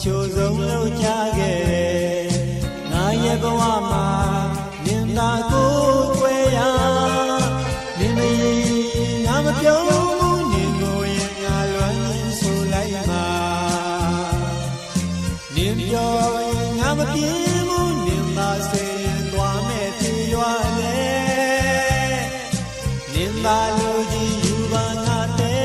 ချို့ဆုံးလို့ကြားခဲ့တယ်ငါရဲ့ဘဝမှာနင်သာကိုွယ်ရနင်မရင်ငါမပြောဘူးနင်ကိုရင်ငါလွမ်းရင်ဆိုလိုက်မှာနင်ပြောရင်ငါမပြေဘူးနင်သာစေရင်သွားမဲ့ပြေရွာလေနင်သာလို့ကြီးယူပါငါတဲ့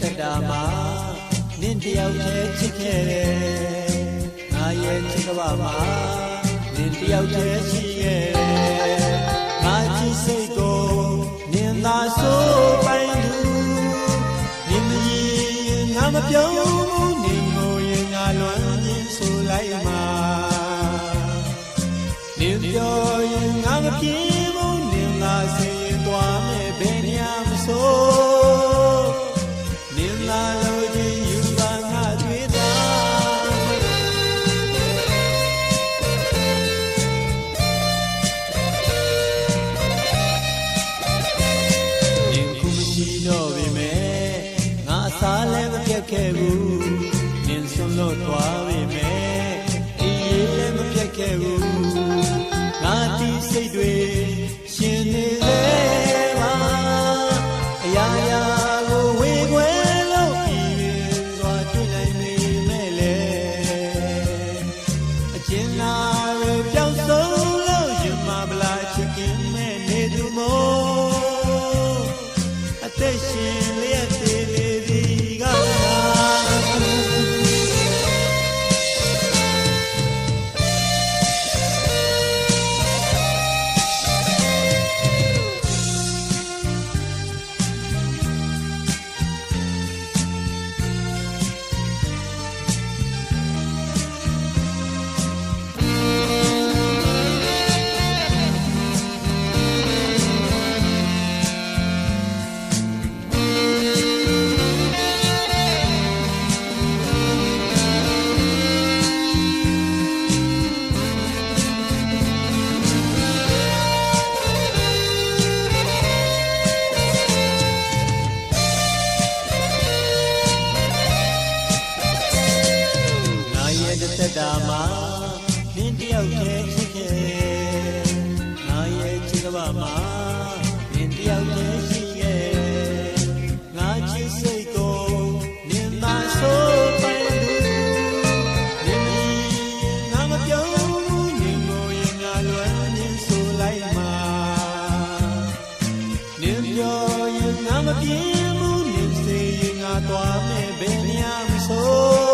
တတာမှာနင်တယောက်တည်းချစ်ခဲ့တယ်ငါရဲ့ချစ်ကဘာမှာနင်တယောက်တည်းရှိခဲ့တယ်ငါချစ်စိတ်ကိုနင်သာဆိုပိုင်သူနင်မရင်ငါမပြောဘူးနင်ကိုရင်ငါလွမ်းရင်ဆိုလိုက်မှာနင်ပြောရင်ငါမပြေဘူးနင်သာစေရင်သွားမယ်ဘယ်နေရာမဆိုစားလည်းမပြတ်ခဲ့ဘူးနင်ဆွလို့သွားပြီမဲ့အေးလည်းမပြတ်ခဲ့ဘူးငါဒီစိတ်တွေရှင်နေလေပါအရာရာကိုဝေခွဲလို့ပြီးသွားတွေ့နိုင်နေမဲ့လေအကျဉ်းလာရပြောင်းဆုံးလို့ရမပလားချစ်ခင်နဲ့နေသူမို့အသက်ရှင်လျက်သေးသက်တာမှာနင်တယောက်တည်းချစ်ခဲ့ငါရဲ့ချစ်ကဘာမှာနင်တယောက်တည်းရှိခဲ့ငါချစ်စိတ်ကိုနင်သာဆိုပိုင်သူနင်ငါမပြောဘူးနင်ကိုရင်ငါလွမ်းရင်ဆိုလိုက်မှာနင်ပြောရင်ငါမပြေဘူးနင်စေရင်ငါသွားမယ်ဘယ်နေရာမဆို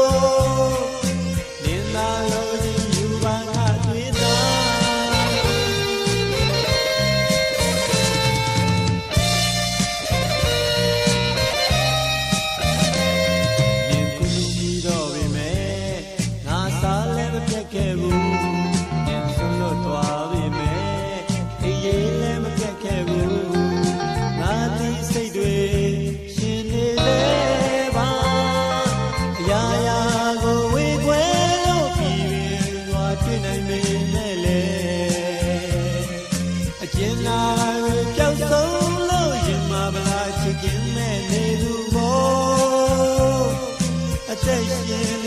ခဲ့ဘူးနင်ဆွလို့သွားပြီမဲ့အေးရေးလည်းမပြတ်ခဲ့ဘူးငါဒီစိတ်တွေရှင်နေလေပါအရာရာကိုဝေခွဲလို့ပြီးသွားတွေ့နိုင်မေနဲ့လေအကျဉ်းလာရပြောက်ဆုံးလို့ရင်မပလားချစ်ခင်မဲ့နေသူမို့အသက်ရှင်